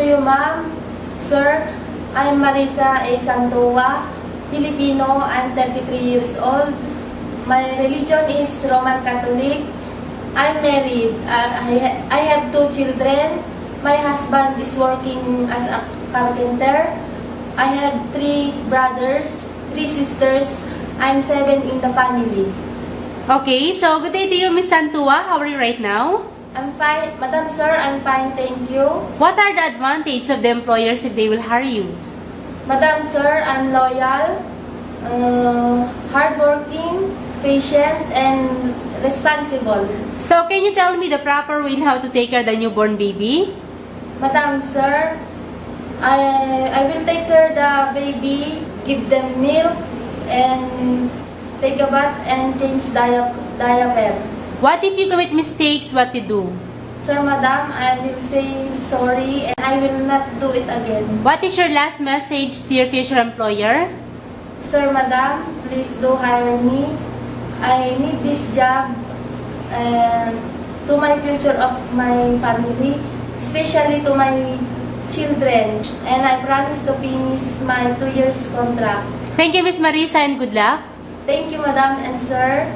you, ma'am. Sir, I'm Marisa A. Santua, Filipino. I'm 33 years old. My religion is Roman Catholic. I'm married. I have 2 children. My husband is working as a carpenter. I have 3 brothers, 3 sisters. I'm 7 in the family. Okay, so good day to you, Miss Santua. How are you right now? I'm fine. Madam Sir, I'm fine, thank you. What are the advantages of the employers if they will hire you? Madam Sir, I'm loyal, hardworking, patient, and responsible. So, can you tell me the proper way in how to take care of the newborn baby? Madam Sir, I will take care of the baby, give them milk, and take a bath and change diaper. What if you commit mistakes? What to do? Sir, Madam, I will say sorry and I will not do it again. What is your last message to your future employer? Sir, Madam, please do hire me. I need this job and to my future of my family, especially to my children. And I promise to finish my 2 years contract. Thank you, Miss Marisa, and good luck. Thank you, Madam and Sir.